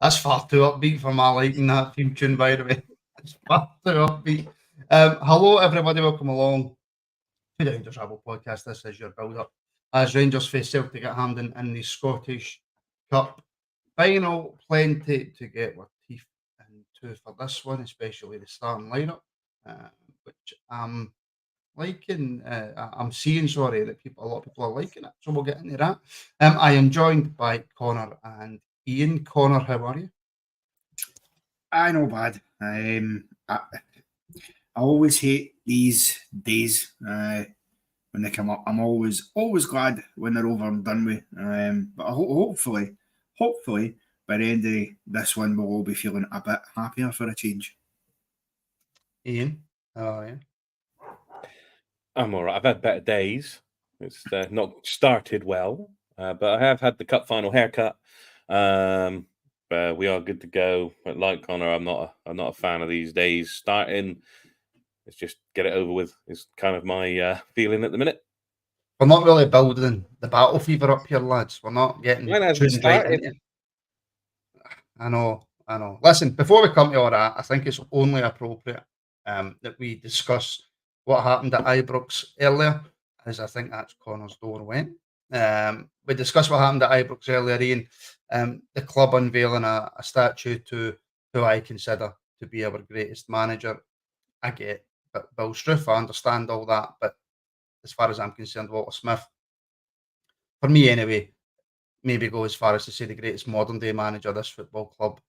That's far too upbeat for my liking, that theme tune, by the way. It's far too upbeat. Hello, everybody. Welcome along to the Rangers Rabble podcast. This is your build-up as Rangers face Celtic at Hampden in the Scottish Cup final. Plenty to get our teeth into for this one, especially the starting lineup, which I'm liking. I'm seeing, sorry, that a lot of people are liking it. So we'll get into that. I am joined by Connor and Ian. Connor, how are you? I know, bad. I always hate these days when they come up. I'm always glad when they're over and done with. But hopefully, by the end of this one, we'll all be feeling a bit happier for a change. Ian, how are you? I'm all right. I've had better days. It's not started well, but I have had the cup final haircut. But we are good to go. But like Connor, I'm not a fan of these days starting. Let's just get it over with. Is kind of my feeling at the minute. We're not really building the battle fever up here, lads. We're not getting tuned right into it. I know. Listen, before we come to all that, I think it's only appropriate that we discuss what happened at Ibrox earlier, as I think that's Connor's door went. We discussed what happened at Ibrox earlier, Ian. The club unveiling a statue to who I consider to be our greatest manager. I get Bill Struth, I understand all that, but as far as I'm concerned, Walter Smith, for me anyway, maybe go as far as to say the greatest modern day manager this football club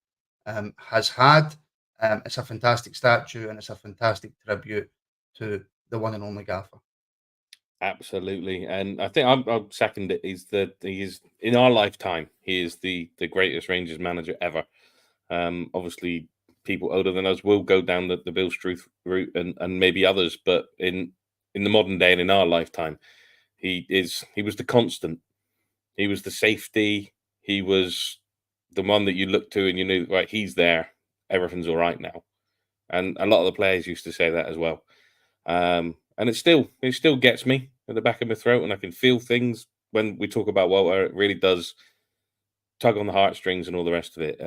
has had. It's a fantastic statue and it's a fantastic tribute to the one and only Gaffer. Absolutely, and I think I'll second it. He is in our lifetime. He is the greatest Rangers manager ever. Obviously, people older than us will go down the Bill Struth route and maybe others, but in the modern day and in our lifetime, he was the constant. He was the safety. He was the one that you looked to and you knew, right, he's there. Everything's all right now. And a lot of the players used to say that as well. And it still gets me at the back of my throat, and I can feel things when we talk about Walter. It really does tug on the heartstrings and all the rest of it.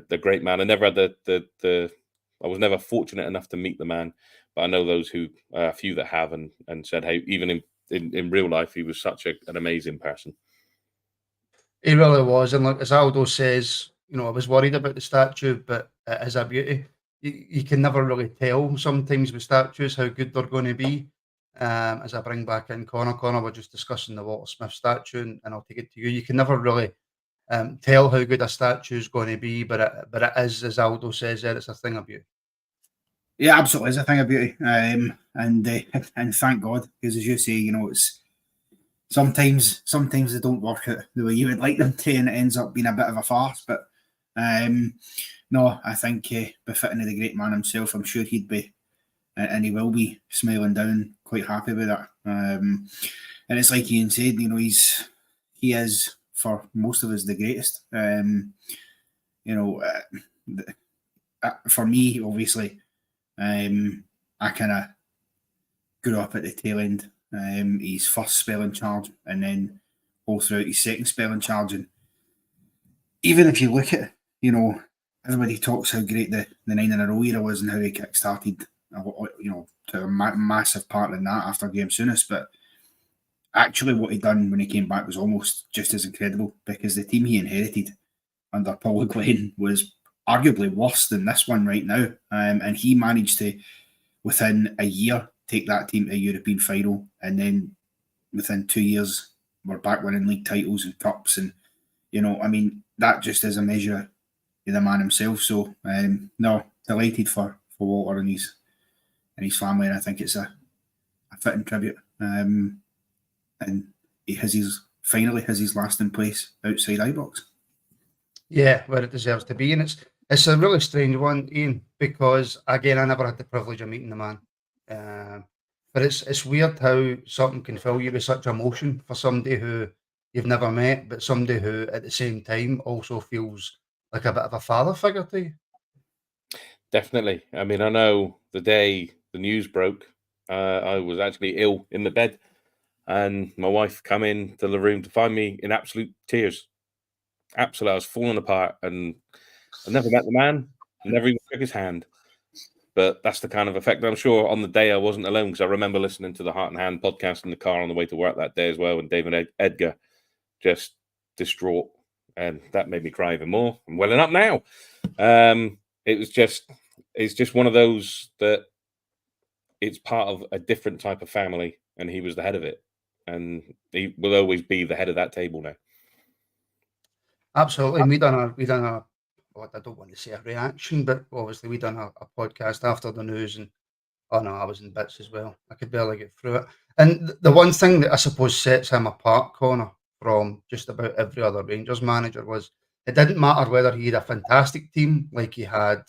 The great man. I never had I was never fortunate enough to meet the man, but I know those who a few that have and said, hey, even in real life, he was such an amazing person. He really was, and like as Aldo says, I was worried about the statue, but it is a beauty. You can never really tell sometimes with statues how good they're going to be. As I bring back in Connor, we're just discussing the Walter Smith statue, and I'll take it to you. You can never really tell how good a statue is going to be, but it is, as Aldo says, there, it's a thing of beauty. Yeah, absolutely, it's a thing of beauty, and thank God, because as you say, it's sometimes they don't work out the way you would like them to, and it ends up being a bit of a farce. But no, I think befitting of the great man himself, I'm sure he'd be, and he will be, smiling down, quite happy with that. And it's like Ian said, he is for most of us the greatest. For me, obviously, I kind of grew up at the tail end. His first spell in charge, and then all throughout his second spell in charge. And even if you look at, everybody talks how great the 9 in a row era was and how he kick-started, to a massive part in that after Graham Souness. But actually what he done when he came back was almost just as incredible, because the team he inherited under Paul Glenn was arguably worse than this one right now. And he managed to, within a year, take that team to a European final, and then within 2 years we're back winning league titles and cups, and that just is a measure of the man himself. So no, delighted for Walter and his family, and I think it's a fitting tribute, and he finally has his lasting place outside Ibrox. Yeah, where it deserves to be, and it's a really strange one, Ian, because again, I never had the privilege of meeting the man. But it's weird how something can fill you with such emotion for somebody who you've never met, but somebody who at the same time also feels like a bit of a father figure to you. Definitely. I mean, I know the day the news broke, I was actually ill in the bed, and my wife come into the room to find me in absolute tears. Absolutely, I was falling apart, and I've never met the man, never even shook his hand. But that's the kind of effect. I'm sure on the day I wasn't alone, because I remember listening to the Heart and Hand podcast in the car on the way to work that day as well, and David Edgar just distraught, and that made me cry even more. I'm welling up now. It's just one of those that it's part of a different type of family, and he was the head of it, and he will always be the head of that table now. Absolutely. We done a well, I don't want to say a reaction, but obviously we done a podcast after the news, and oh no, I was in bits as well. I could barely get through it. And the one thing that I suppose sets him apart, Connor, from just about every other Rangers manager was it didn't matter whether he had a fantastic team like he had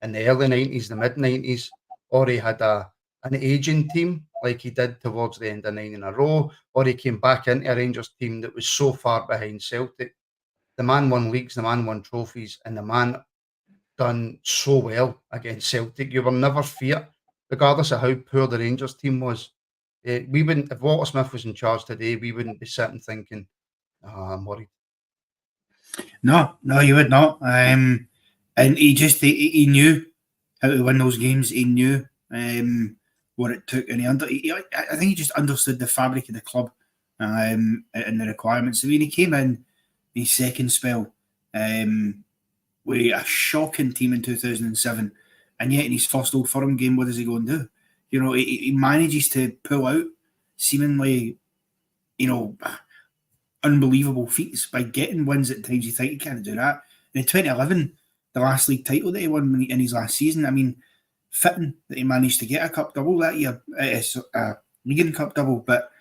in the early 90s, the mid 90s, or he had an aging team like he did towards the end of 9 in a row, or he came back into a Rangers team that was so far behind Celtic. The man won leagues, the man won trophies, and the man done so well against Celtic. You were never feared, regardless of how poor the Rangers team was. We wouldn't, if Walter Smith was in charge today, we wouldn't be sitting thinking, oh, I'm worried. No, you would not. And he knew how to win those games. He knew what it took, and I think he just understood the fabric of the club and the requirements. I mean, he came in his second spell with a shocking team in 2007, and yet in his first Old Firm game, what does he go and do? You know, he manages to pull out seemingly, unbelievable feats by getting wins at times you think he can't do that. And in 2011, the last league title that he won in his last season, I mean, fitting that he managed to get a cup double that year, a League and Cup double, but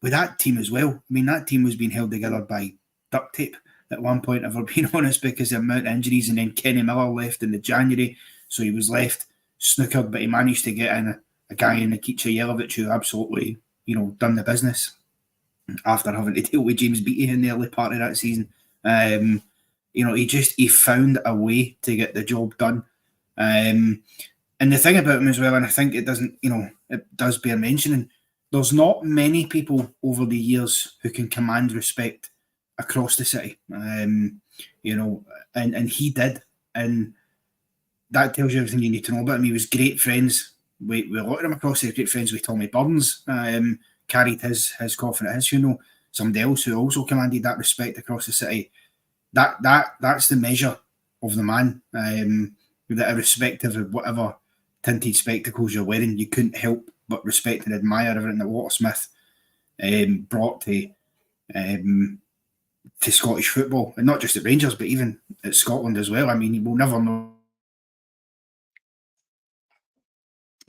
with that team as well, I mean, that team was being held together by duct tape at one point, if we're being honest, because of the amount of injuries, and then Kenny Miller left in the January, so he was left snookered, but he managed to get in a guy in Nikica Jelavic who absolutely, done the business after having to deal with James Beattie in the early part of that season. He found a way to get the job done. And the thing about him as well, and I think it does bear mentioning, there's not many people over the years who can command respect across the city, and he did, and that tells you everything you need to know about him. He was great friends with a lot of them across the great friends with Tommy Burns, carried his coffin at his funeral. Somebody else who also commanded that respect across the city. That's the measure of the man. That irrespective of whatever tinted spectacles you're wearing, you couldn't help but respect and admire everything that Walter Smith brought to Scottish football, and not just at Rangers, but even at Scotland as well. I mean, we'll never know.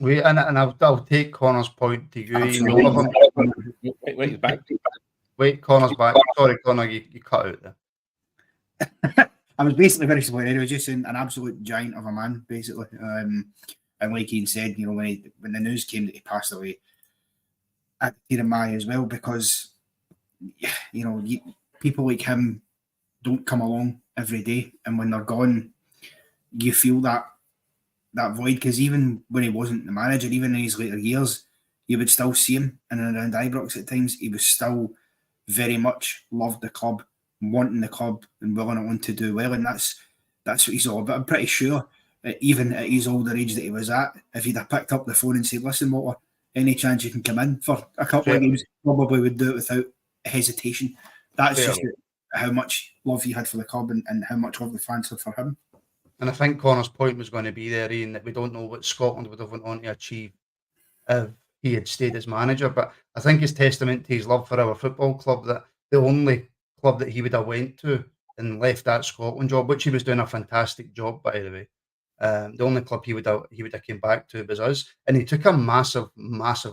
I'll take Connor's point to you. Wait, he's back. Wait, Connor's back. Sorry, Connor, you cut out there. I was basically very disappointed. He was just an absolute giant of a man, basically. And like Ian said, when the news came that he passed away, I had to tear in my eye as well, because people like him don't come along every day, and when they're gone, you feel that void. Because even when he wasn't the manager, even in his later years, you would still see him in and around Ibrox at times. He was still very much loved the club, wanting the club, and willing to do well, and that's what he's all about. I'm pretty sure even at his older age that he was at, if he'd have picked up the phone and said, "Listen, Walter, any chance you can come in for a couple of games," probably would do it without hesitation. That's just how much love he had for the club, and how much love the fans had for him. And I think Connor's point was going to be there, Ian, that we don't know what Scotland would have went on to achieve if he had stayed as manager. But I think it's testament to his love for our football club that the only club that he would have went to and left that Scotland job, which he was doing a fantastic job, by the way. The only club he would have came back to was us, and he took a massive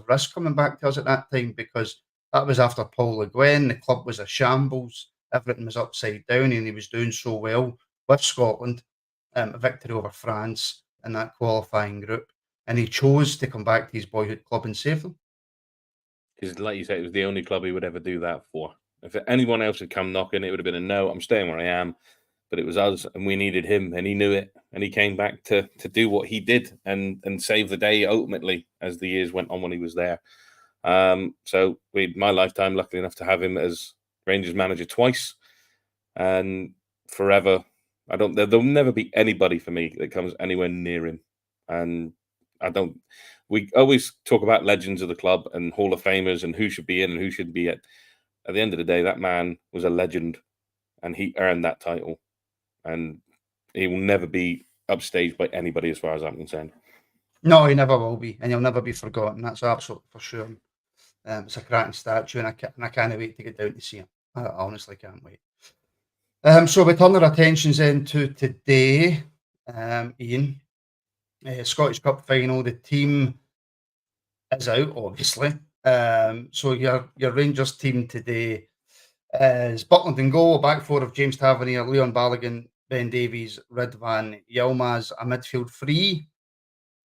risk coming back to us at that time, because that was after Paul Le Guen. The club was a shambles, everything was upside down, and he was doing so well with Scotland, a victory over France in that qualifying group, and he chose to come back to his boyhood club and save them. Because, like you said, it was the only club he would ever do that for. If anyone else had come knocking, it would have been a no. I'm staying where I am. But it was us, and we needed him, and he knew it, and he came back to do what he did and save the day ultimately as the years went on when he was there. So my lifetime, lucky enough to have him as Rangers manager twice, and forever There'll never be anybody for me that comes anywhere near him. And we always talk about legends of the club and Hall of Famers and who should be in and who shouldn't be in. At the end of the day, that man was a legend and he earned that title. And he will never be upstaged by anybody as far as I'm concerned. No, he never will be, and he'll never be forgotten. That's absolutely for sure. It's a cracking statue, and I can't wait to get down to see him. I honestly can't wait. So we turn our attentions into today, Ian. Scottish Cup final. The team is out, obviously. So your Rangers team today is Butland in goal, a back four of James Tavernier, Leon Balogun, Ben Davies, Ridvan Yilmaz, a midfield three,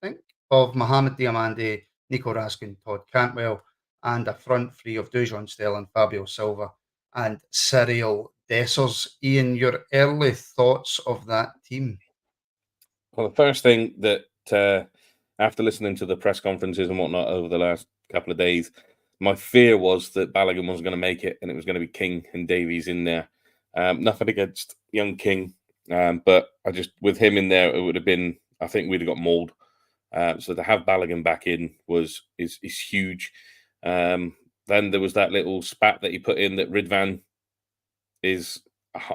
I think, of Mohamed Diamande, Nico Raskin, Todd Cantwell, and a front three of Dujon Sterling, Fabio Silva, and Cyril Dessers. Ian, your early thoughts of that team? Well, the first thing that after listening to the press conferences and whatnot over the last couple of days, my fear was that Balogun wasn't going to make it and it was going to be King and Davies in there. Nothing against young King, but with him in there, it would have been, I think we'd have got mauled. So to have Balogun back in is huge. Then there was that little spat that he put in that Ridvan was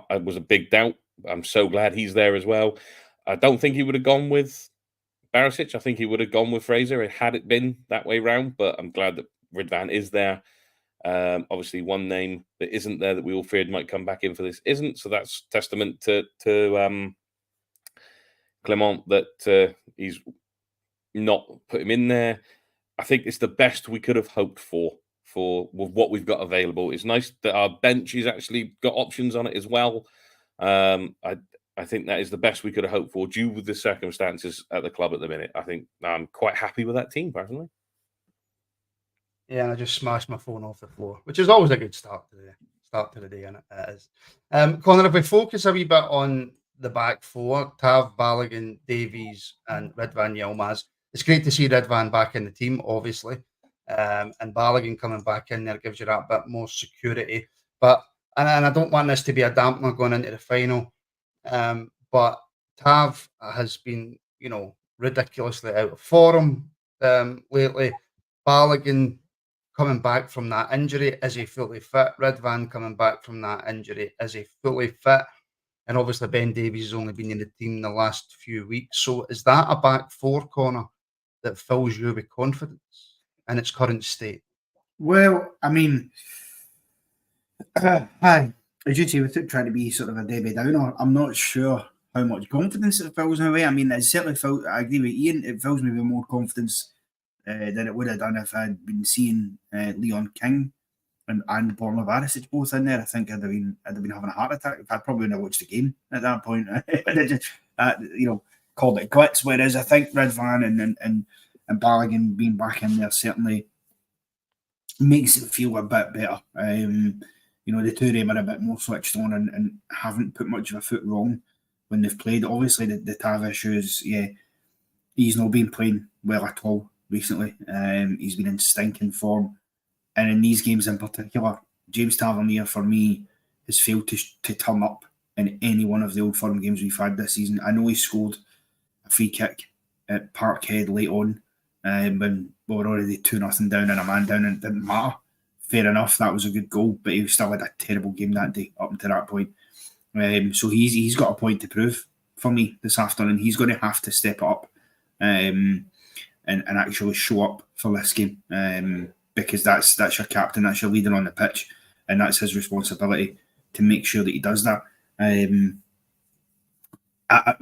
a big doubt. I'm so glad he's there as well. I don't think he would have gone with Barisic. I think he would have gone with Fraser had it been that way round, but I'm glad that Ridvan is there. Obviously, one name that isn't there that we all feared might come back in for this isn't, so that's testament to Clement that he's not put him in there. I think it's the best we could have hoped for with what we've got available. It's nice that our bench has actually got options on it as well. I think that is the best we could have hoped for due to the circumstances at the club at the minute. I think I'm quite happy with that team, personally. Yeah, and I just smashed my phone off the floor, which is always a good start to the day, and it is. Connor, if we focus a wee bit on the back four, Tav, Balogun, Davies, and Ridvan Yilmaz, it's great to see Ridvan back in the team, obviously, and Balogun coming back in there gives you that bit more security. But and I don't want this to be a dampener going into the final. But Tav has been, ridiculously out of form lately. Balogun coming back from that injury, is he fully fit? Ridvan coming back from that injury, is he fully fit? And obviously Ben Davies has only been in the team the last few weeks. So is that a back four, Connor, that fills you with confidence in its current state? Well, I mean, hi. As you say, without trying to be sort of a Debbie Downer, I'm not sure how much confidence it fills me with. I mean, it certainly I agree with Ian, it fills me with more confidence than it would have done if I'd been seeing Leon King and Borna Barisic both in there. I think I'd have been having a heart attack. I probably wouldn't have watched the game at that point. I'd just, called it quits. Whereas I think Ridvan and Balogun being back in there certainly makes it feel a bit better. The two of them are a bit more switched on and haven't put much of a foot wrong when they've played. Obviously, the Tav issues, he's not been playing well at all recently. He's been in stinking form. And in these games in particular, James Tavernier, for me, has failed to turn up in any one of the Old Firm games we've had this season. I know he scored a free kick at Parkhead late on when we were already 2-0 down and a man down, and it didn't matter. Fair enough, that was a good goal, but he still had a terrible game that day up until that point. So he's got a point to prove for me this afternoon. He's going to have to step up and actually show up for this game because that's your captain, that's your leader on the pitch, and that's his responsibility to make sure that he does that. The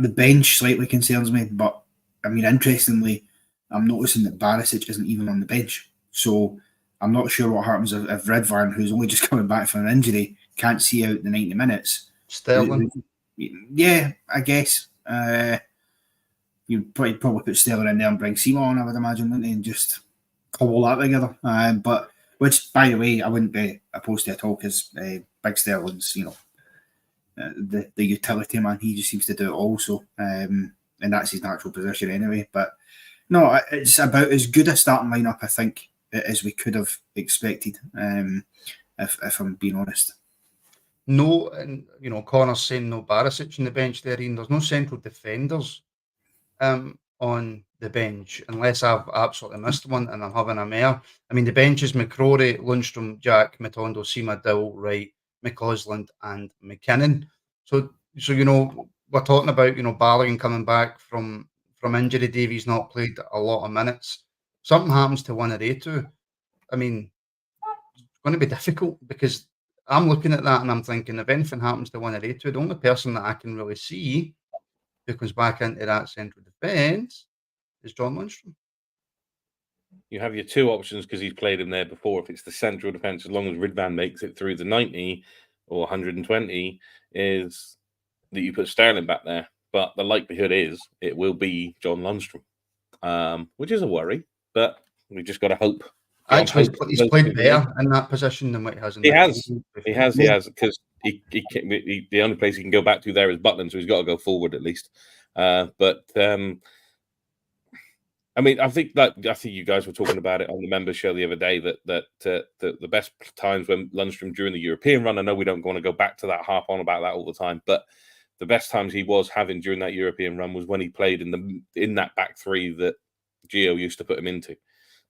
bench slightly concerns me, but I mean, interestingly, I'm noticing that Barisic isn't even on the bench. So I'm not sure what happens if Ridvan, who's only just coming back from an injury, can't see out the 90 minutes. Sterling? Yeah, I guess. You'd probably put Sterling in there and bring Seymour on, I would imagine, wouldn't they, and just cobble that together. But which, by the way, I wouldn't be opposed to at all because Big Sterling's, the utility man. He just seems to do it also. And that's his natural position anyway. But no, it's about as good a starting lineup, I think, as we could have expected, if I'm being honest. no, and Connor's saying no Barisic on the bench there, Ian. There's no central defenders on the bench, unless I've absolutely missed one and I'm having a mare. I mean, the bench is McCrory, Lundstrom, Jack, Matondo, Sima, Dill, Wright, McCausland, and McKinnon. So we're talking about Balogun coming back from injury. Davie's not played a lot of minutes. Something happens to one of they two. I mean, it's going to be difficult because I'm looking at that and I'm thinking if anything happens to one of they two, the only person that I can really see who comes back into that central defence is John Lundstrom. You have your two options because he's played him there before. If it's the central defence, as long as Ridvan makes it through the 90 or 120, is that you put Sterling back there. But the likelihood is it will be John Lundstrom, which is a worry. But we just got to hope. Actually, he's played better in that position than what he has in He has, because the only place he can go back to there is Butland, so he's got to go forward at least. I mean, I think you guys were talking about it on the members show the other day that the best times when Lundstrom during the European run. I know we don't want to go back to that, harp on about that all the time, but the best times he was having during that European run was when he played in that back three that Gio used to put him into.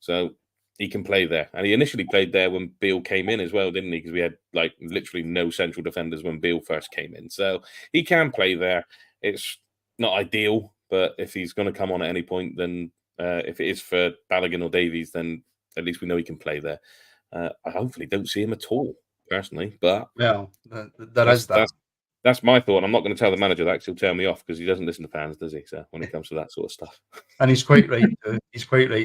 So he can play there, and he initially played there when Beale came in as well, didn't he? Because we had like literally no central defenders when Beale first came in, so he can play there. It's not ideal, but if he's going to come on at any point, then if it is for Balogun or Davies, then at least we know he can play there. I hopefully don't see him at all, personally, but that's my thought. I'm not going to tell the manager that because he'll tell me off because he doesn't listen to fans, does he? So when it comes to that sort of stuff. And he's quite right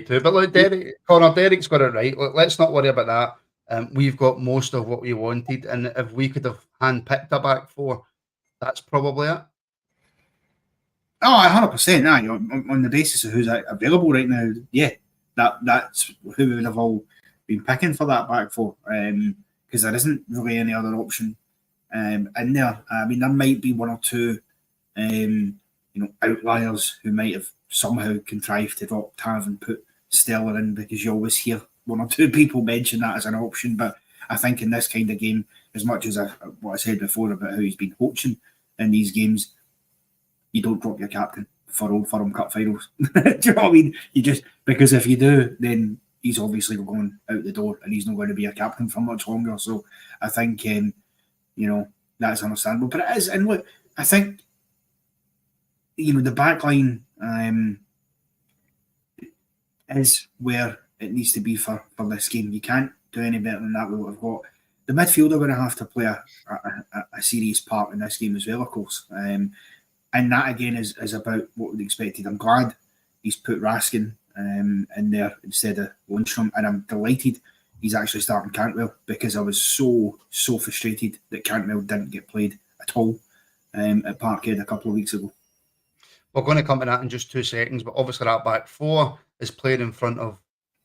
too. But look, Derek's got it right. Look, let's not worry about that. We've got most of what we wanted, and if we could have handpicked a back four, that's probably it. Oh, 100%. On the basis of who's available right now, yeah, that's who we would have all been picking for that back four. Because there isn't really any other option in there. I mean, there might be one or two, outliers who might have somehow contrived to drop Tav and put Stella in, because you always hear one or two people mention that as an option. But I think in this kind of game, as much as what I said before about how he's been coaching in these games, you don't drop your captain for Old Firm Cup finals. Do you know what I mean? You just, because if you do, then he's obviously going out the door and he's not going to be a captain for much longer. So I think, that's understandable. But it is, and look, I think, the back line is where it needs to be for this game. You can't do any better than that with what we've got. The midfield are going to have to play a serious part in this game as well, of course. And that, again, is about what we expected. I'm glad he's put Raskin in there instead of Lundstrom, and I'm delighted he's actually starting Cantwell, because I was so frustrated that Cantwell didn't get played at all at Parkhead a couple of weeks ago. We're going to come to that in just 2 seconds, but obviously that back four is playing in front of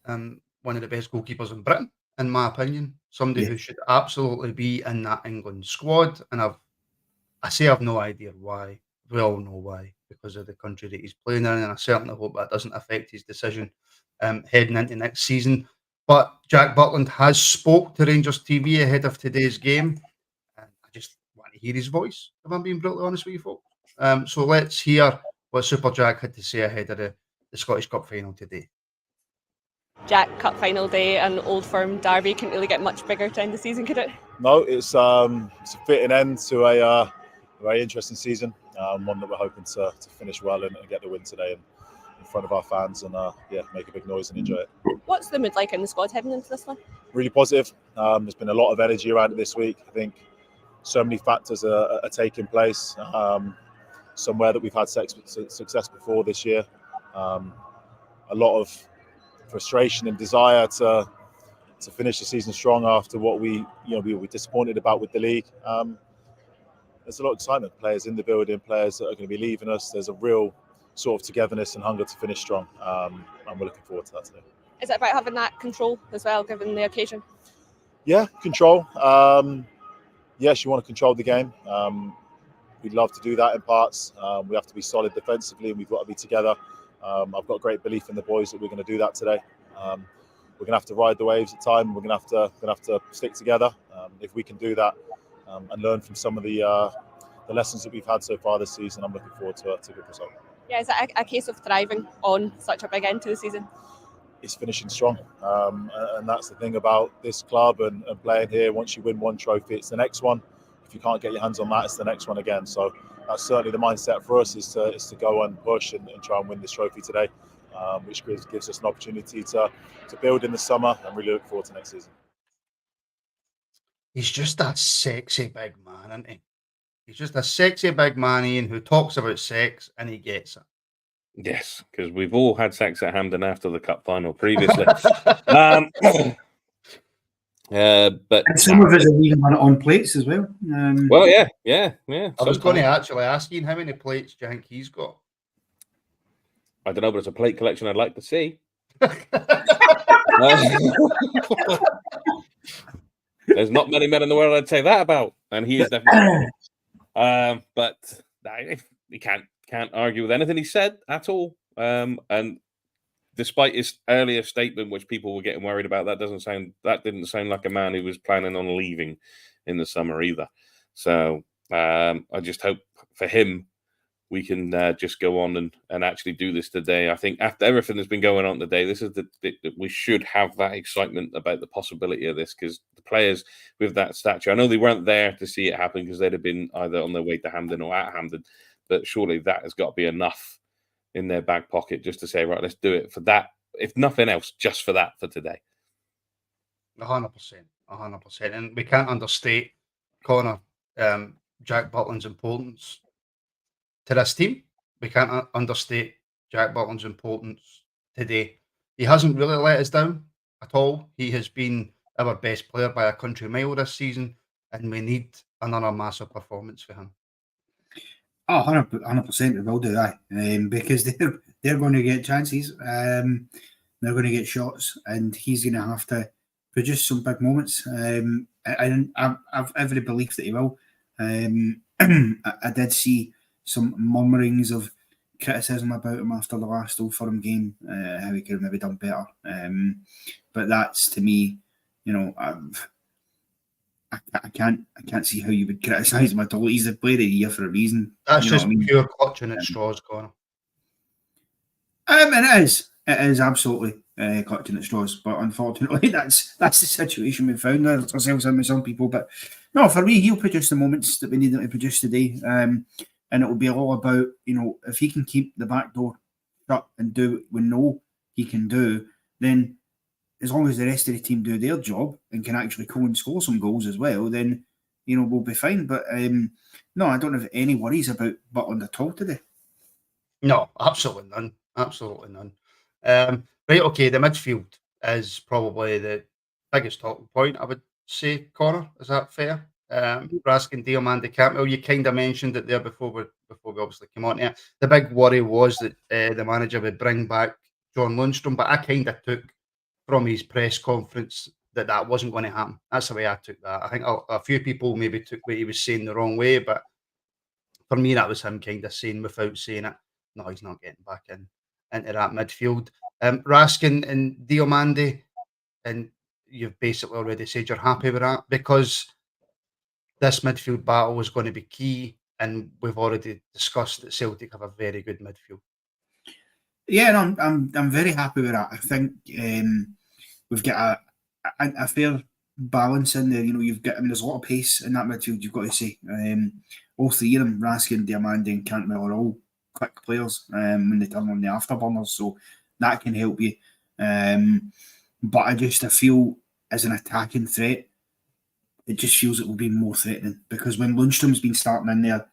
one of the best goalkeepers in Britain, in my opinion. Somebody who should absolutely be in that England squad, and I've no idea why. We all know why, because of the country that he's playing in, and I certainly hope that doesn't affect his decision heading into next season. But Jack Butland has spoke to Rangers TV ahead of today's game, and I just want to hear his voice, if I'm being brutally honest with you folks. So let's hear what Super Jack had to say ahead of the Scottish Cup final today. Jack, Cup final day and Old Firm derby couldn't really get much bigger to end the season, could it? No, it's a fitting end to a very interesting season. One that we're hoping to finish well and get the win today in front of our fans and make a big noise and enjoy it. What's the mood like in the squad heading into this one? Really positive. There's been a lot of energy around it this week. I think so many factors are taking place. Somewhere that we've had success before this year. A lot of frustration and desire to finish the season strong after what we were disappointed about with the league. There's a lot of excitement. Players in the building, players that are going to be leaving us. There's a real sort of togetherness and hunger to finish strong. And we're looking forward to that today. Is it about having that control as well, given the occasion? Yeah, control. Yes, you want to control the game. We'd love to do that in parts. We have to be solid defensively, and we've got to be together. I've got great belief in the boys that we're going to do that today. We're going to have to ride the waves at time. We're going to have to stick together. If we can do that, and learn from some of the lessons that we've had so far this season. I'm looking forward to a good result. Yeah, is it a case of thriving on such a big end to the season? It's finishing strong, and that's the thing about this club and playing here. Once you win one trophy, it's the next one. If you can't get your hands on that, it's the next one again. So that's certainly the mindset for us, is to go and push and try and win this trophy today, which gives us an opportunity to build in the summer, and really look forward to next season. He's just that sexy big man, isn't he? He's just a sexy big man, Ian, who talks about sex and he gets it. Yes, because we've all had sex at Hampden after the cup final previously. But and some of us have even done it on plates as well. Well, yeah. I was going to actually ask Ian, how many plates do you think he's got? I don't know, but it's a plate collection I'd like to see. There's not many men in the world I'd say that about, and he is definitely. But you can't argue with anything he said at all. And despite his earlier statement, which people were getting worried about, that didn't sound like a man who was planning on leaving in the summer either. So I just hope for him we can just go on and actually do this today. I think after everything that's been going on today, this is we should have that excitement about the possibility of this, because the players with that stature, I know they weren't there to see it happen because they'd have been either on their way to Hampden or at Hampden, but surely that has got to be enough in their back pocket just to say, right, let's do it for that. If nothing else, just for that for today. 100%. And we can't understate, Connor, Jack Butland's importance to this team. We can't understate Jack Butland's importance today. He hasn't really let us down at all. He has been our best player by a country mile this season, and we need another massive performance for him. Oh, 100% we will do that, because they're going to get chances, they're going to get shots, and he's going to have to produce some big moments. I've every belief that he will. I did see some murmurings of criticism about him after the last Old Firm game, how he could have maybe done better. But that's, to me, I can't see how you would criticise him at all. He's the player of the year for a reason. That's just pure clutching at straws, Connor. And it is absolutely clutching at straws. But unfortunately, that's the situation we've found ourselves in with some people. But no, for me, he'll produce the moments that we need him to produce today. And it will be all about, if he can keep the back door shut and do what we know he can do, then as long as the rest of the team do their job and can actually go and score some goals as well, then, we'll be fine. But no, I don't have any worries about Butland at all today. No, absolutely none. Absolutely none. Right, okay, the midfield is probably the biggest talking point, I would say, Connor. Is that fair? Raskin, Diomande, Campbell, you kind of mentioned it there before we obviously came on here. The big worry was that the manager would bring back John Lundstrom, but I kind of took from his press conference that wasn't going to happen. That's the way I took that. I think a few people maybe took what he was saying the wrong way, but for me, that was him kind of saying without saying it, no, he's not getting back into that midfield. Raskin and Diomande, and you've basically already said you're happy with that, because this midfield battle is going to be key, and we've already discussed that Celtic have a very good midfield. Yeah, no, I'm very happy with that. I think we've got a fair balance in there. You've got, there's a lot of pace in that midfield, you've got to say. All three of them, Raskin, Diomande and Cantwell, are all quick players when they turn on the afterburners, so that can help you. But I feel as an attacking threat, it just feels it will be more threatening, because when Lundstrom's been starting in there,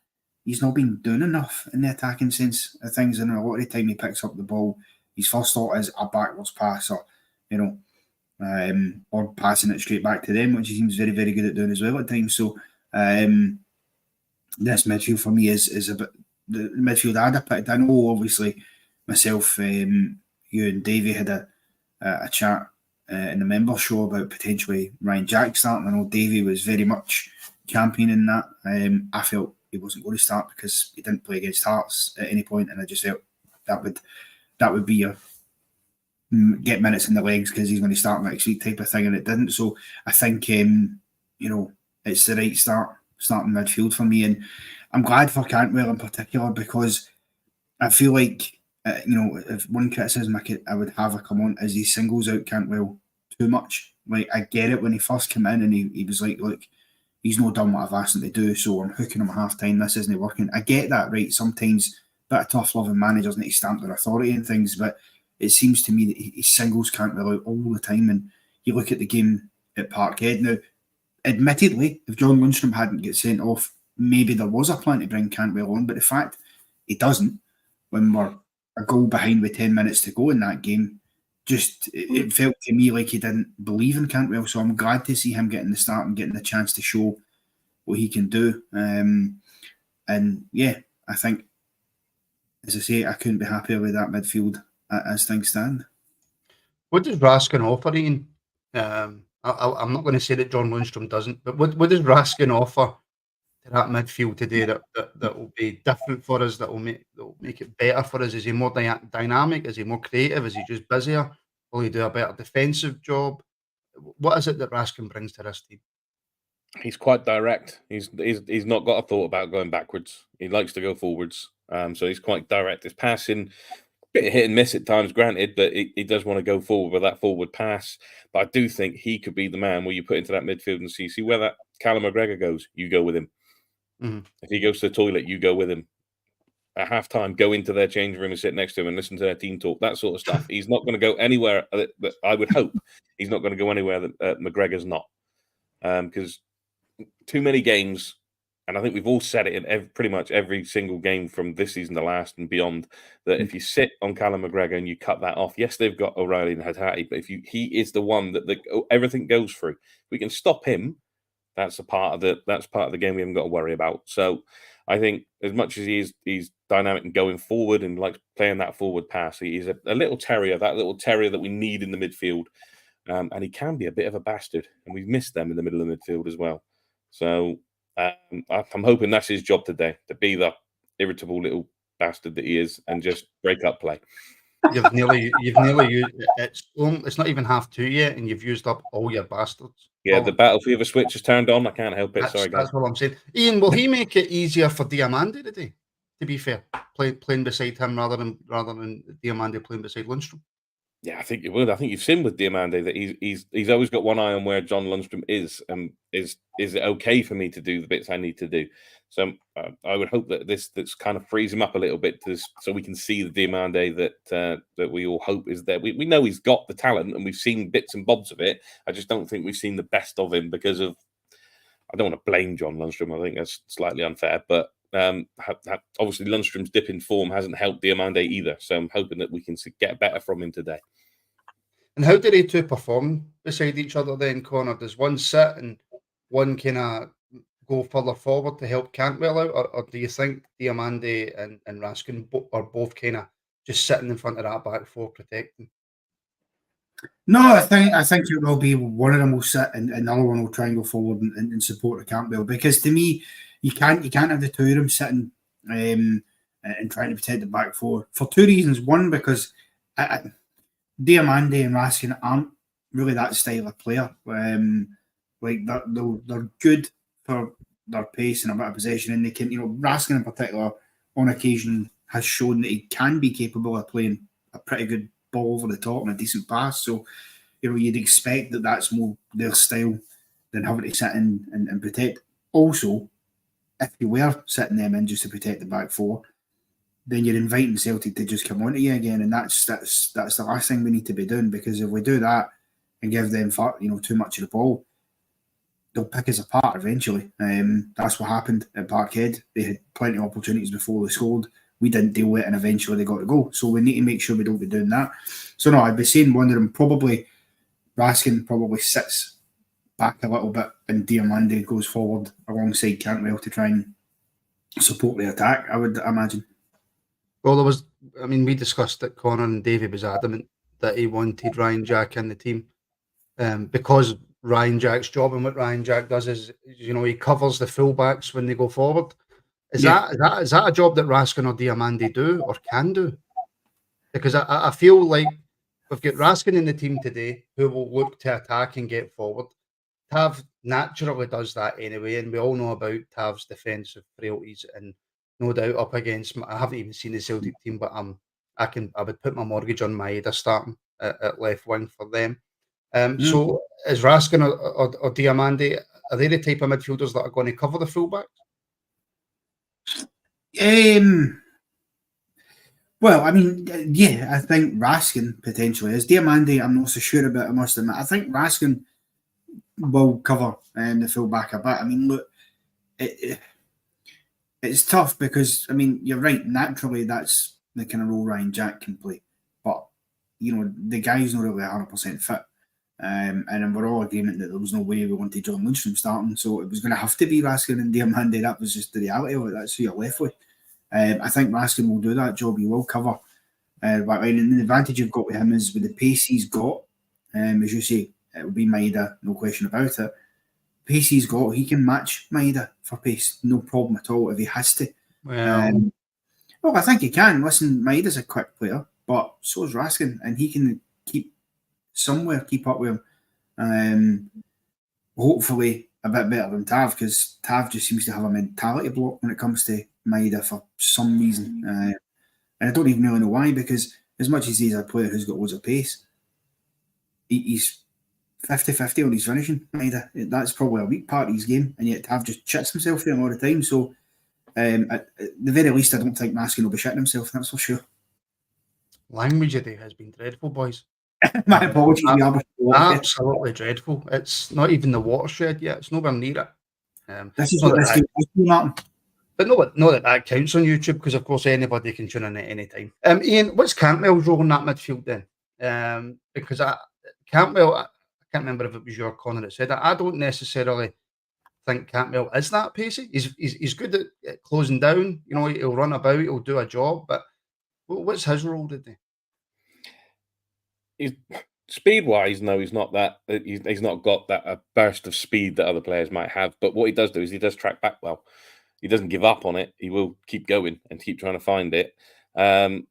he's not been doing enough in the attacking sense of things, and a lot of the time he picks up the ball, his first thought is a backwards pass, or or passing it straight back to them, which he seems very, very good at doing as well at times. So this midfield for me is a bit the midfield I'd have picked. I know, obviously, myself, you and Davie had a chat in the member show about potentially Ryan Jack starting. I know Davie was very much championing that. I felt he wasn't going to start because he didn't play against Hearts at any point, and I just felt that would be a get minutes in the legs because he's going to start next week type of thing, and it didn't. So I think it's the right start starting midfield for me. And I'm glad for Cantwell in particular, because I feel like, if one criticism I would have a come on is he singles out Cantwell too much. Like, I get it when he first came in and he was like, look, he's not done what I've asked him to do, so I'm hooking him at half time. This isn't working. I get that, right? Sometimes a bit of tough loving managers need to stamp their authority and things, but it seems to me that he singles Cantwell out all the time. And you look at the game at Parkhead now, admittedly, if John Lundstram hadn't get sent off, maybe there was a plan to bring Cantwell on, but the fact he doesn't, when we're a goal behind with 10 minutes to go in that game, it felt to me like he didn't believe in Cantwell. So I'm glad to see him getting the start and getting the chance to show what he can do. And yeah, I think, as I say, I couldn't be happier with that midfield as things stand. What does Raskin offer, Ian? I'm not going to say that John Lundstram doesn't, but what does Raskin offer to that midfield today that will be different for us, that will make it better for us? Is he more dynamic? Is he more creative? Is he just busier? Will he do a better defensive job? What is it that Raskin brings to this team? He's quite direct. He's not got a thought about going backwards. He likes to go forwards. So he's quite direct. His passing, bit of hit and miss at times, granted, but he does want to go forward with that forward pass. But I do think he could be the man where you put into that midfield and see where that Callum McGregor goes, you go with him. Mm-hmm. If he goes to the toilet, you go with him. At halftime, go into their change room and sit next to him and listen to their team talk, that sort of stuff. He's not going to go anywhere that I would hope he's not going to go anywhere that McGregor's not. Because too many games, and I think we've all said it in pretty much every single game from this season to last and beyond, that if you sit on Callum McGregor and you cut that off, yes, they've got O'Reilly and Hatate, but he is the one that everything goes through. If we can stop him, that's part of the game we haven't got to worry about. So I think as much as he's dynamic and going forward and likes playing that forward pass, he's a little terrier, that little terrier that we need in the midfield. And he can be a bit of a bastard, and we've missed them in the middle of the midfield as well. So I'm hoping that's his job today, to be the irritable little bastard that he is and just break up play. You've nearly used it's not even 2:30 yet, and you've used up all your bastards. Yeah, the Battle Fever switch is turned on. I can't help it. Sorry, guys. That's what I'm saying. Ian, will he make it easier for Diamande today? To be fair, playing beside him rather than Diamande playing beside Lundstram. Yeah, I think it would. I think you've seen with Diamande that he's always got one eye on where John Lundstram is, and is it okay for me to do the bits I need to do? So I would hope that this kind of frees him up a little bit, so we can see the Diamande that we all hope is there. We know he's got the talent, and we've seen bits and bobs of it. I just don't think we've seen the best of him because of. I don't want to blame John Lundstram. I think that's slightly unfair, but obviously Lundstram's dip in form hasn't helped Diamande either. So I'm hoping that we can get better from him today. And how do they two perform beside each other then, Connor? Does one sit and one kind of go further forward to help Cantwell out, or do you think Diamande and Raskin are both kind of just sitting in front of that back four protecting? No, I think it will be one of them will sit and another one will try and go forward and support the Cantwell, because to me you can't have the two of them sitting and trying to protect the back four for two reasons. One, because Diamande and Raskin aren't really that style of player. Like they're good for their pace and a bit of possession, and they can, Raskin in particular on occasion has shown that he can be capable of playing a pretty good ball over the top and a decent pass. So, you'd expect that that's more their style than having to sit in and protect. Also, if you were sitting them in just to protect the back four, then you're inviting Celtic to just come onto you again, and that's the last thing we need to be doing, because if we do that and give them too much of the ball, they'll pick us apart eventually. That's what happened at Parkhead. They had plenty of opportunities before they scored. We didn't deal with it, and eventually they got to go. So we need to make sure we don't be doing that. So no, I'd be saying one of them Raskin probably sits back a little bit, and Diamande goes forward alongside Cantwell to try and support the attack, I would imagine. Well, we discussed that Connor and Davie was adamant that he wanted Ryan Jack in the team because Ryan Jack's job and what Ryan Jack does is, he covers the fullbacks when they go forward. Is that a job that Raskin or Diamande do or can do? Because I feel like we've got Raskin in the team today who will look to attack and get forward. Tav naturally does that anyway, and we all know about Tav's defensive frailties, and no doubt up against. I haven't even seen the Celtic team, but I would put my mortgage on Maeda starting at left wing for them. So is Raskin or Diamande, are they the type of midfielders that are going to cover the fullbacks? Well, I mean, yeah, I think Raskin potentially is. Diamande, I'm not so sure about, I must admit. I think Raskin will cover the fullback a bit. I mean, look, it's tough because, I mean, you're right, naturally that's the kind of role Ryan Jack can play. But, you know, the guy's not really 100% fit. And we're all agreement that there was no way we wanted John Lundstrom starting, so it was going to have to be Raskin and Diamande. That was just the reality of it. That's who you're left with. I think Raskin will do that job. He will cover backline, and the advantage you've got with him is with the pace he's got. As you say, it will be Maeda, no question about it. Pace he's got, he can match Maeda for pace, no problem at all if he has to. Well, I think he can. Listen, Maeda's a quick player, but so is Raskin, and he can keep up with him. Hopefully a bit better than Tav, because Tav just seems to have a mentality block when it comes to Maeda for some reason. And I don't even really know why, because as much as he's a player who's got loads of pace, he's 50-50 on his finishing, Maeda. That's probably a weak part of his game, and yet Tav just shits himself there all the time. So at the very least, I don't think Raskin will be shitting himself, that's for sure. Language today has been dreadful, boys. My apologies. Absolutely dreadful. It's not even the watershed yet. It's nowhere near it. This is what this game is, Martin. But no, that counts on YouTube, because of course anybody can tune in at any time. Iain, what's Cantwell's role in that midfield then? Because Cantwell, I can't remember if it was your Connor that said that. I don't necessarily think Cantwell is that pacey. He's good at closing down. You know, he'll run about, he'll do a job. But what's his role today? Speed-wise, no, he's not that. He's not got that burst of speed that other players might have. But what he does do is he does track back well. He doesn't give up on it. He will keep going and keep trying to find it. I'd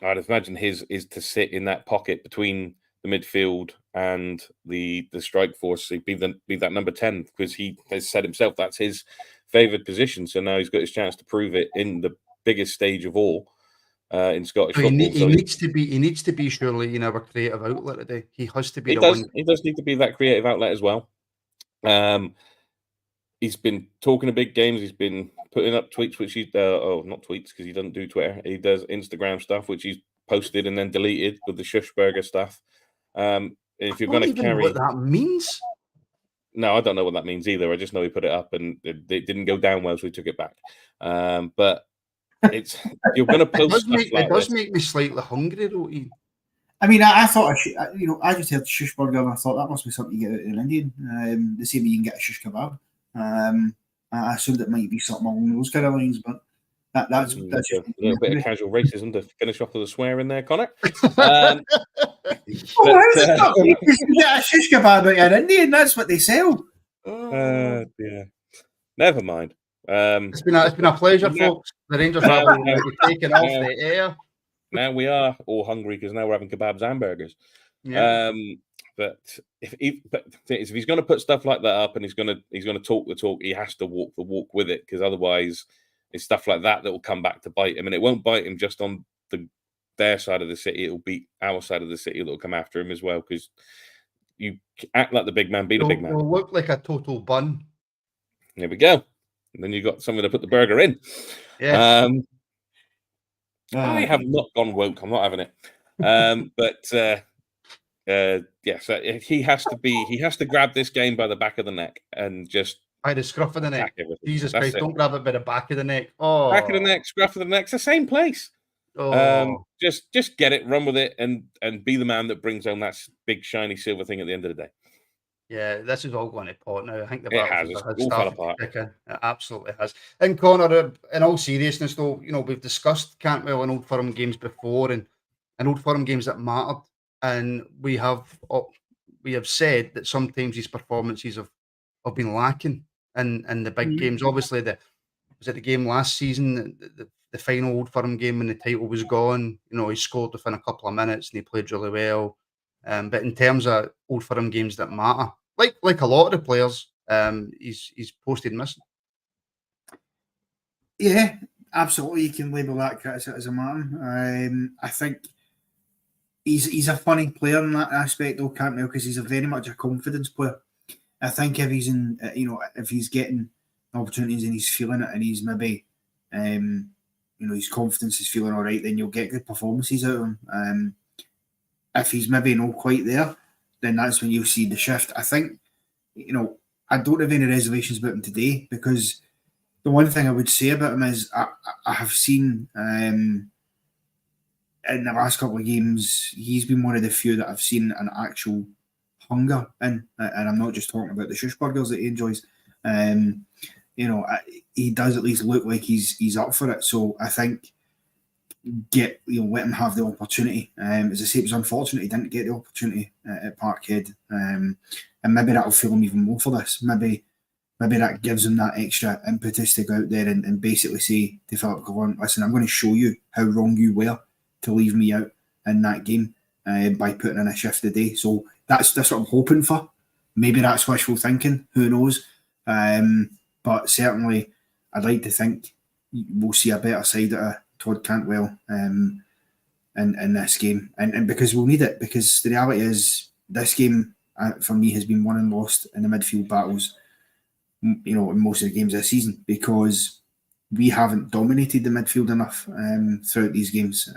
imagine his is to sit in that pocket between the midfield and the strike force. He'd be that number 10, because he has said himself that's his favoured position. So now he's got his chance to prove it in the biggest stage of all. In Scottish football, he needs to be surely our creative outlet today. He has to be. He does need to be that creative outlet as well. He's been talking to big games. He's been putting up tweets, which he's not tweets because he doesn't do Twitter. He does Instagram stuff, which he's posted and then deleted with the Shushburger stuff. If you're going to carry what that means, no, I don't know what that means either. I just know he put it up and it didn't go down well, so he took it back. But you're going to post it does make me slightly hungry, though, Iain. I mean, I thought, I just heard shush burger and I thought that must be something you get out in Indian. The same way you can get a shush kebab. I assumed it might be something along those kind of lines, but that's a little bit of casual racism to finish off with a swear in there, Connor. Get a shush kebab out in Indian, that's what they sell. Yeah. Never mind. It's been a pleasure, folks. The Rangers have taken off the air. Now we are all hungry because now we're having kebabs and burgers. Yeah. But if he's going to put stuff like that up and he's going to talk the talk, he has to walk the walk with it, because otherwise it's stuff like that will come back to bite him, and it won't bite him just on their side of the city. It'll be our side of the city that'll come after him as well, because you act like the big man, be the big man. It'll look like a total bun. There we go. And then you got something to put the burger in. Yeah. I have not gone woke. I'm not having it. So he has to grab this game by the back of the neck and just by the scruff of the neck. Jesus Christ, don't grab it by the back of the neck. Oh, back of the neck, scruff of the neck. It's the same place. Oh. Just get it, run with it, and be the man that brings home that big shiny silver thing at the end of the day. Yeah, this is all going to pot now. I think it has all fell apart. It absolutely has. And Connor, in all seriousness, though, we've discussed Cantwell and Old Firm games before, and Old Firm games that mattered, and we have said that sometimes his performances have been lacking in the big games. Obviously, was it the game last season, the final Old Firm game when the title was gone? He scored within a couple of minutes and he played really well. But in terms of Old Firm games that matter, like a lot of the players, he's posted missing. Yeah, absolutely. You can label that criticism at him. I think he's a funny player in that aspect, though, can't we? Because he's very much a confidence player. I think if he's in, if he's getting opportunities and he's feeling it, and he's maybe, his confidence is feeling all right, then you'll get good performances out of him. If he's maybe not quite there, then that's when you'll see the shift. I think, I don't have any reservations about him today, because the one thing I would say about him is I have seen in the last couple of games, he's been one of the few that I've seen an actual hunger in, and I'm not just talking about the shush burgers that he enjoys. He does at least look like he's up for it. So I think let him have the opportunity. As I say, it was unfortunate he didn't get the opportunity at Parkhead, and maybe that'll feel him even more for this. Maybe that gives him that extra impetus to go out there and basically say to Philip Govan, listen, I'm going to show you how wrong you were to leave me out in that game by putting in a shift today. So that's what I'm hoping for. Maybe that's wishful thinking, who knows? But certainly I'd like to think we'll see a better side of Todd Cantwell in this game. And because we'll need it, because the reality is this game for me has been won and lost in the midfield battles, in most of the games this season, because we haven't dominated the midfield enough throughout these games.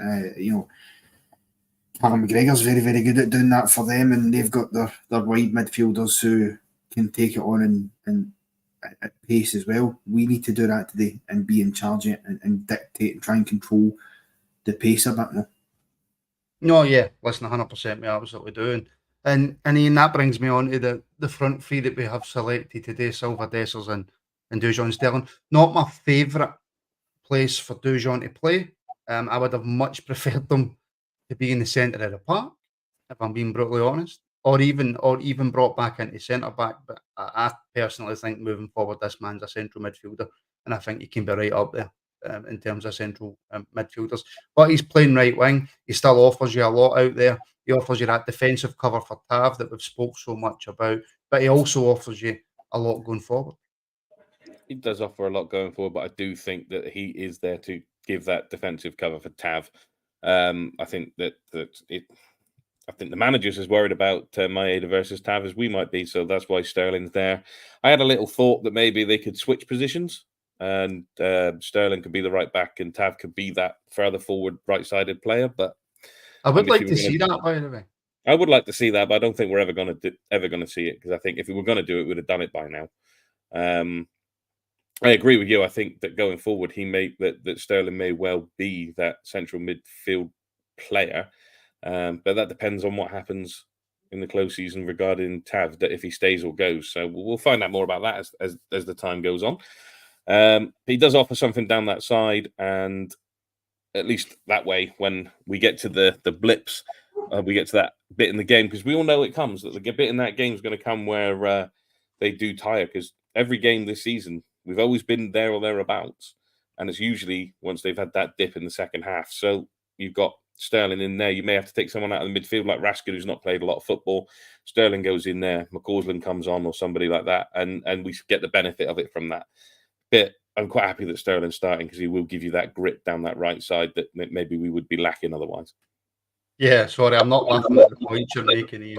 Callum McGregor's very, very good at doing that for them, and they've got their wide midfielders who can take it on and at pace as well. We need to do that today and be in charge of it and dictate and try and control the pace a bit more. No, yeah, listen, 100%, we absolutely do. And Ian, that brings me on to the front three that we have selected today: Silva, Dessers and Dujon Sterling. Not my favourite place for Dujon to play. I would have much preferred them to be in the centre of the park, if I'm being brutally honest, or even brought back into centre back. But I personally think moving forward, this man's a central midfielder, and I think he can be right up there in terms of central midfielders. But he's playing right wing. He still offers you a lot out there. He offers you that defensive cover for Tav that we've spoke so much about, but he also offers you a lot going forward. He does offer a lot going forward, but I do think that he is there to give that defensive cover for Tav. I think I think the manager's as worried about Maeda versus Tav as we might be, so that's why Sterling's there. I had a little thought that maybe they could switch positions, and Sterling could be the right back, and Tav could be that further forward right-sided player. But I would like to see that, by the way. I would like to see that, but I don't think we're ever going to see it, because I think if we were going to do it, we'd have done it by now. I agree with you. I think that going forward, that Sterling may well be that central midfield player, but that depends on what happens in the close season regarding Tav, that if he stays or goes. So we'll find out more about that as the time goes on. He does offer something down that side, and at least that way, when we get to the blips, we get to that bit in the game, because we all know it comes, that the bit in that game is going to come where they do tire, because every game this season, we've always been there or thereabouts, and it's usually once they've had that dip in the second half. So you've got Sterling in there. You may have to take someone out of the midfield like Raskin, who's not played a lot of football. Sterling goes in there, McCausland comes on, or somebody like that, and we get the benefit of it from that. But I'm quite happy that Sterling's starting, because he will give you that grit down that right side that maybe we would be lacking otherwise. Yeah, sorry, I'm not laughing at the point you're making,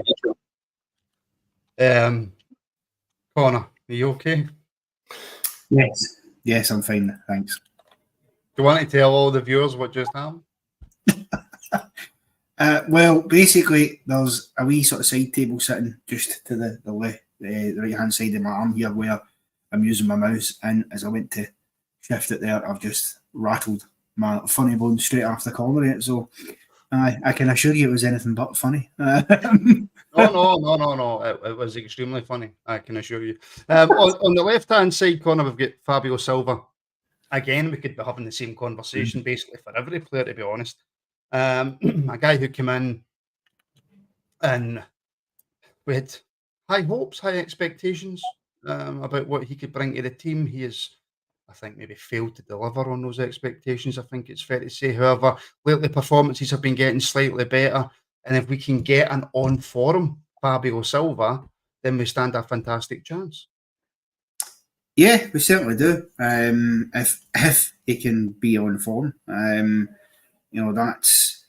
Ian. Connor, are you okay? Yes, I'm fine, thanks. Do you want to tell all the viewers what just happened? Well, basically, there's a wee sort of side table sitting just to the left, the right-hand side of my arm here, where I'm using my mouse, and as I went to shift it there, I've just rattled my funny bone straight off the corner of it. So I can assure you it was anything but funny. No. It was extremely funny, I can assure you. On the left-hand side corner, we've got Fabio Silva. Again, we could be having the same conversation basically for every player, to be honest. A guy who came in and we had high hopes, high expectations about what he could bring to the team. He has, I think, maybe failed to deliver on those expectations, I think it's fair to say. However, lately performances have been getting slightly better, and if we can get an on-form Fabio Silva, then we stand a fantastic chance. Yeah, we certainly do. If he can be on form, that's,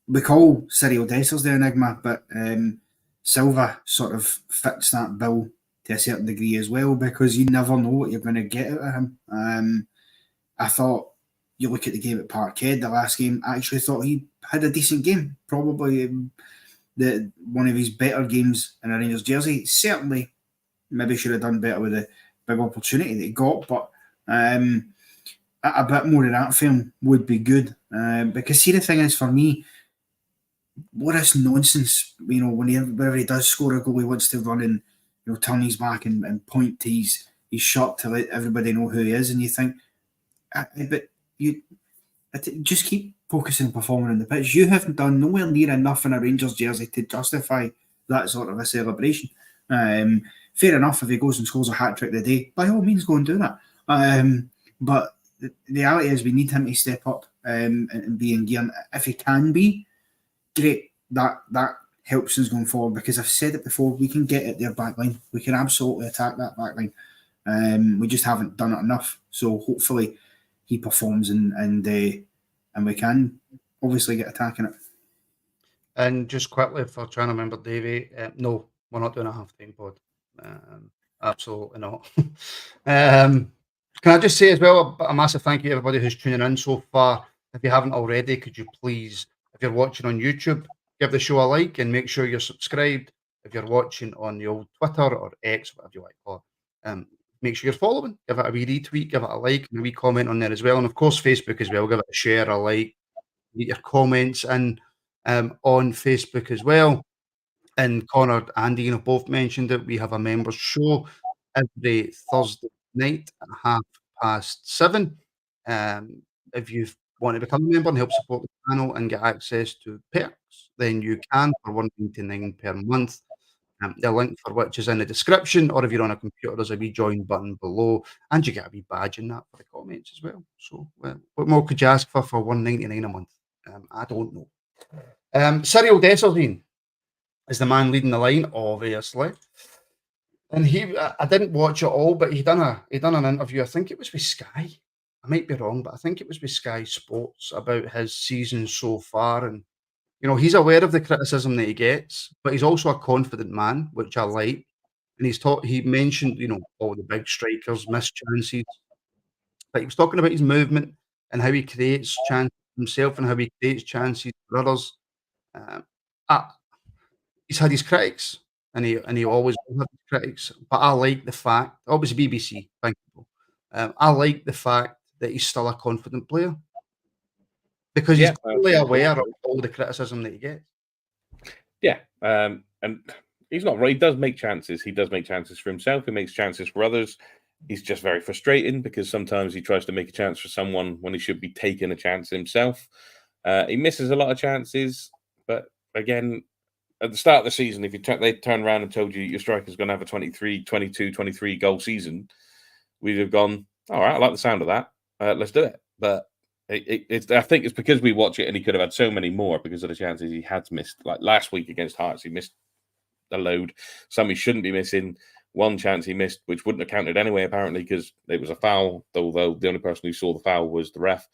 we call Cyril Dessers the enigma, but Silva sort of fits that bill to a certain degree as well, because you never know what you're going to get out of him. I thought, you look at the game at Parkhead, the last game, I actually thought he had a decent game, probably one of his better games in a Rangers jersey. Certainly, maybe should have done better with the big opportunity that he got, but a bit more of that film would be good. Because see, the thing is, for me, what is nonsense, whenever he does score a goal, he wants to run and turn his back and point to his shirt to let everybody know who he is, and you think, but you just keep focusing on performing on the pitch. You haven't done nowhere near enough in a Rangers jersey to justify that sort of a celebration. Fair enough, if he goes and scores a hat-trick the day, by all means go and do that. But the reality is we need him to step up and be in gear. And if he can be, great. That helps us going forward, because I've said it before, we can get at their back line. We can absolutely attack that back line. We just haven't done it enough. So hopefully he performs and we can obviously get attacking it. And just quickly, for trying to remember, Davie, no, we're not doing a half-time pod. Absolutely not. Can I just say as well, a massive thank you to everybody who's tuning in so far. If you haven't already, could you please, if you're watching on YouTube, give the show a like and make sure you're subscribed. If you're watching on the old Twitter or X, whatever you like to call it, make sure you're following. Give it a wee retweet, give it a like, and a wee comment on there as well. And of course, Facebook as well. Give it a share, a like, get your comments in on Facebook as well. And Connor and Ian have both mentioned it. We have a members show every Thursday night at 7:30. If you want to become a member and help support the channel and get access to perks, then you can for $1.99 per month. The link for which is in the description, or if you're on a computer, there's a wee join button below, and you get a wee badge in that for the comments as well. So, what more could you ask for $1.99 a month? I don't know. Cyril Dessers is the man leading the line, obviously. And I didn't watch it all, but he done an interview. I think it was with Sky. I might be wrong, but I think it was with Sky Sports about his season so far. And he's aware of the criticism that he gets, but he's also a confident man, which I like. And he mentioned, all the big strikers miss chances, but he was talking about his movement and how he creates chances himself and how he creates chances for others. He's had his critics, and he always will have his critics. But I like the fact, obviously BBC, thank you. I like the fact that he's still a confident player, because he's fully aware of all the criticism that he gets. Yeah, and he's not right. He does make chances. He does make chances for himself. He makes chances for others. He's just very frustrating, because sometimes he tries to make a chance for someone when he should be taking a chance himself. He misses a lot of chances, but again, at the start of the season, if they turn around and told you your striker's going to have a 23 goal season, we'd have gone, all right, I like the sound of that. Let's do it. But I think it's because we watch it, and he could have had so many more because of the chances he had missed. Like last week against Hearts, he missed a load. Some he shouldn't be missing. One chance he missed, which wouldn't have counted anyway, apparently, because it was a foul, although the only person who saw the foul was the ref.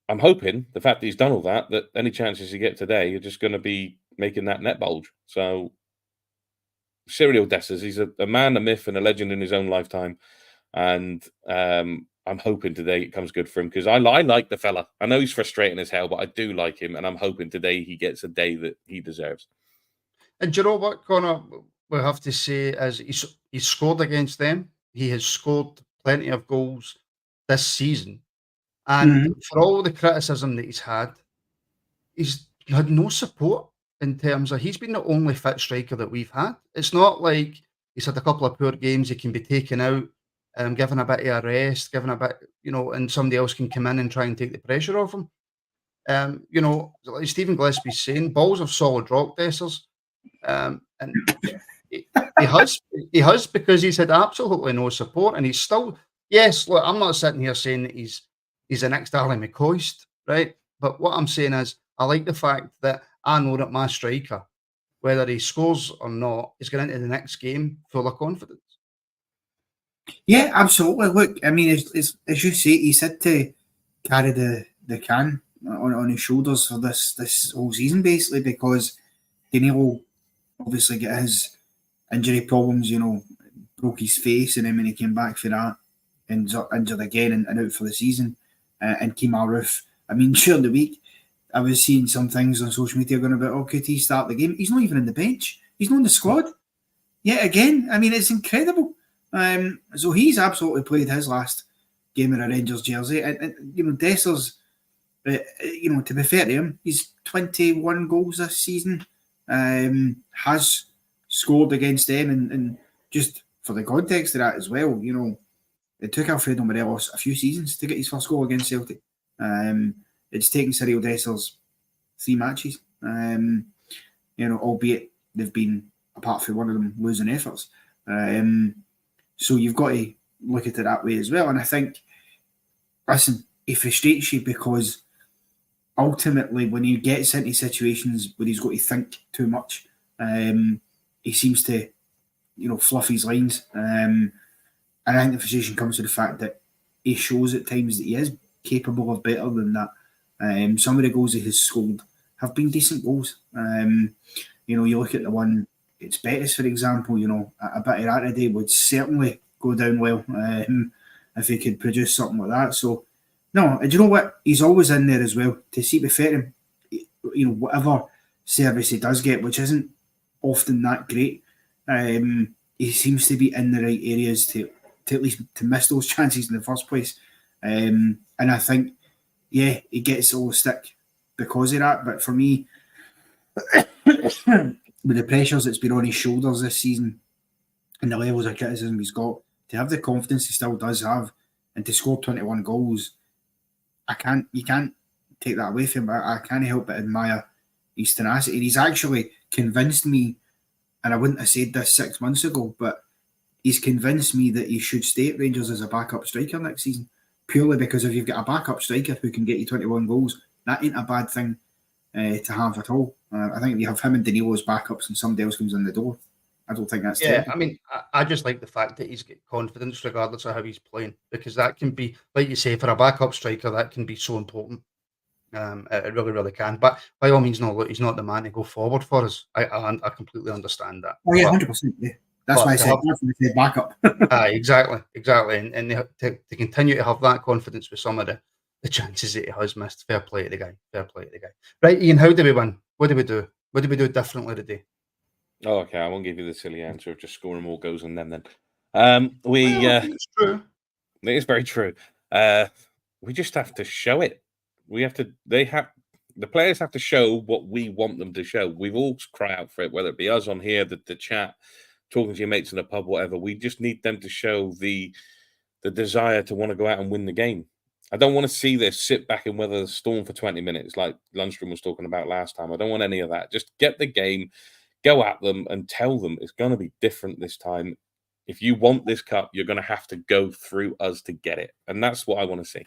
I'm hoping the fact that he's done all that any chances you get today are just going to be making that net bulge. So, Cyril Dessers, he's a man, a myth, and a legend in his own lifetime. And I'm hoping today it comes good for him, because I like the fella. I know he's frustrating as hell, but I do like him. And I'm hoping today he gets a day that he deserves. And do you know what, Connor, we have to say is he's scored against them. He has scored plenty of goals this season. And for all the criticism that he's had no support in terms of, he's been the only fit striker that we've had. It's not like he's had a couple of poor games, he can be taken out, given a bit of a rest, given a bit, and somebody else can come in and try and take the pressure off him. Like Stephen Gillespie's saying, balls of solid rock, Dessers. And he has, because he's had absolutely no support, and he's still, yes, look, I'm not sitting here saying that he's the next Ali McCoist, right? But what I'm saying is, I like the fact that I know that my striker, whether he scores or not, is going into the next game full of confidence. Yeah, absolutely. Look, I mean, as you say, he's had to carry the can on his shoulders for this whole season, basically, because Danilo obviously got his injury problems, broke his face, and then when he came back for that, ends up injured again and out for the season. And Kemar Roof, I mean, during the week, I was seeing some things on social media going about, could he start the game? He's not even in the bench. He's not in the squad. Yet again, I mean, it's incredible. So he's absolutely played his last game in a Rangers jersey. And Dessers, to be fair to him, he's 21 goals this season. Has scored against them, and just for the context of that as well, it took Alfredo Morelos a few seasons to get his first goal against Celtic. It's taken Cyril Dessers 3 matches, albeit they've been, apart from one of them, losing efforts. So you've got to look at it that way as well. And I think, listen, it frustrates you because ultimately when he gets into situations where he's got to think too much, he seems to, fluff his lines. And I think the frustration comes to the fact that he shows at times that he is capable of better than that. Some of the goals he has scored have been decent goals. You look at the one, it's Betis, for example, a bit of that today would certainly go down well if he could produce something like that. So, no, and you know what? He's always in there as well. To see before him, whatever service he does get, which isn't often that great, he seems to be in the right areas to at least to miss those chances in the first place. And I think, he gets all the stick because of that. But for me, with the pressures that's been on his shoulders this season and the levels of criticism he's got, to have the confidence he still does have and to score 21 goals, you can't take that away from him. I can't help but admire his tenacity. He's actually convinced me, and I wouldn't have said this 6 months ago, but he's convinced me that he should stay at Rangers as a backup striker next season, purely because if you've got a backup striker who can get you 21 goals, that ain't a bad thing to have at all. I think if you have him and Danilo as backups and somebody else comes in the door, I don't think that's terrible. I mean, I just like the fact that he's got confidence regardless of how he's playing, because that can be, like you say, for a backup striker, that can be so important. It really, really can. But by all means, no, look, he's not the man to go forward for us. I completely understand that. Oh, yeah, 100%. Yeah. That's why I said backup. Exactly. And to continue to have that confidence with some of the chances that he has missed, fair play to the guy. Right, Ian, how do we win? What do we do? What do we do differently today? Oh, okay. I won't give you the silly answer of just scoring more goals than them then. It's true. It is very true. We just have to show it. The players have to show what we want them to show. We've all cry out for it, whether it be us on here, the chat, talking to your mates in the pub, whatever. We just need them to show the desire to want to go out and win the game. I don't want to see this sit back and weather the storm for 20 minutes like Lundstrom was talking about last time. I don't want any of that. Just get the game, go at them and tell them it's going to be different this time. If you want this cup, you're going to have to go through us to get it. And that's what I want to see.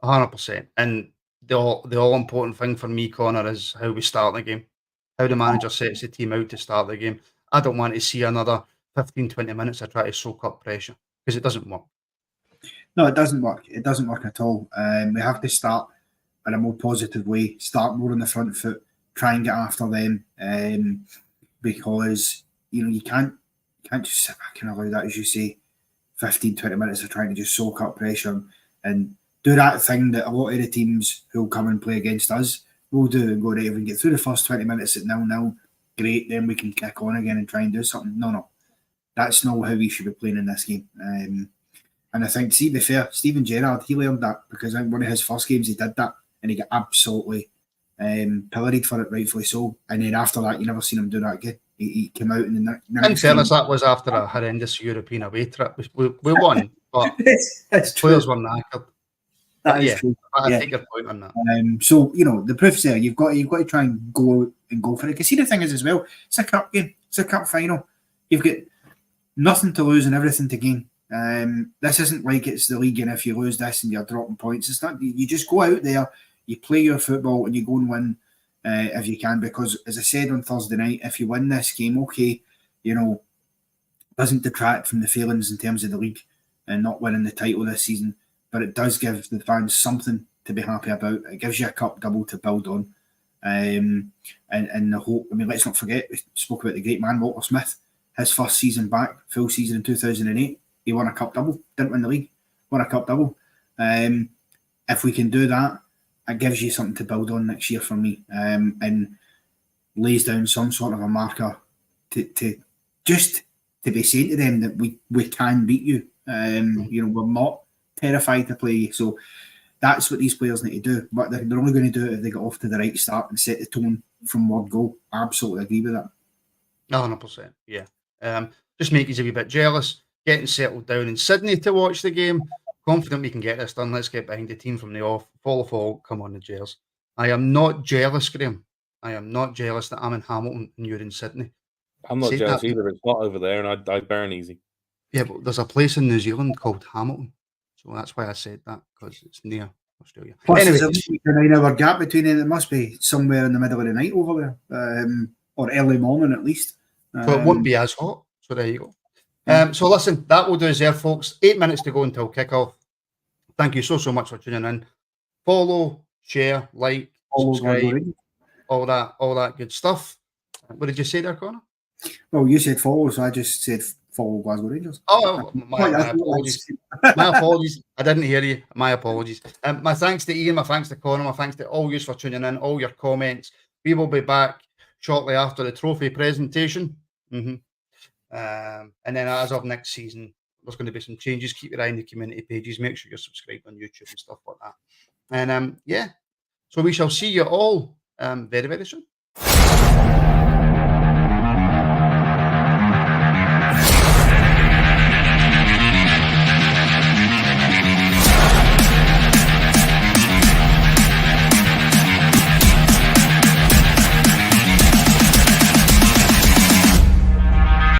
100%. And the all important thing for me, Connor, is how we start the game. How the manager sets the team out to start the game. I don't want to see another 15, 20 minutes of trying to soak up pressure, because it doesn't work. No, it doesn't work. It doesn't work at all. We have to start in a more positive way, start more on the front foot, try and get after them, because you can't just sit back and allow that, as you say, 15, 20 minutes of trying to just soak up pressure and do that thing that a lot of the teams who'll come and play against us will do and go, right, if we can get through the first 20 minutes at 0-0, great, then we can kick on again and try and do something. No. That's not how we should be playing in this game. And I think, to be fair, Steven Gerrard, he learned that, because in one of his first games he did that and he got absolutely pilloried for it, rightfully so. And then after that, you never seen him do that again. He came out in the next game. That was after a horrendous European away trip. We won, but players were knackered. That is true. I take your point on that. So, the proof's there. You've got to try and go for it. Because see, the thing is as well, it's a cup game. It's a cup final. You've got nothing to lose and everything to gain. This isn't like it's the league, and if you lose this and you're dropping points, it's not. You just go out there, you play your football, and you go and win if you can, because as I said on Thursday night, if you win this game, okay, doesn't detract from the feelings in terms of the league and not winning the title this season, but it does give the fans something to be happy about. It gives you a cup double to build on. And the hope, let's not forget, we spoke about the great man, Walter Smith, his first season back, full season in 2008, he won a cup double, didn't win the league, won a cup double. If we can do that, it gives you something to build on next year for me, and lays down some sort of a marker to be saying to them that we can beat you. We're not terrified to play. So that's what these players need to do. But they're only going to do it if they get off to the right start and set the tone from word go. Absolutely agree with that. 100%. Yeah. Just make you a wee bit jealous. Getting settled down in Sydney to watch the game. Confident we can get this done. Let's get behind the team from the off. Fall. Come on, the Gers. I am not jealous, Graham. I am not jealous that I'm in Hamilton and you're in Sydney. I'm not jealous either. It's not over there, and I burn easy. Yeah, but there's a place in New Zealand called Hamilton, so that's why I said that, because it's near Australia. Plus, anyway, there's a 9-hour gap between it. It must be somewhere in the middle of the night over there, or early morning at least. So it won't be as hot. So there you go. So listen, that will do us there, folks. 8 minutes to go until kickoff. Thank you so much for tuning in. Follow, share, like, subscribe, all that good stuff. What did you say there, Connor? Well, you said follow, so I just said follow Glasgow Rangers. Oh, my apologies. My apologies. I didn't hear you. My apologies. My thanks to Ian, my thanks to Connor, my thanks to all you for tuning in, all your comments. We will be back shortly after the trophy presentation. And then as of next season, there's going to be some changes. Keep your eye on the community pages. Make sure you're subscribed on YouTube and stuff like that. And so we shall see you all very, very soon.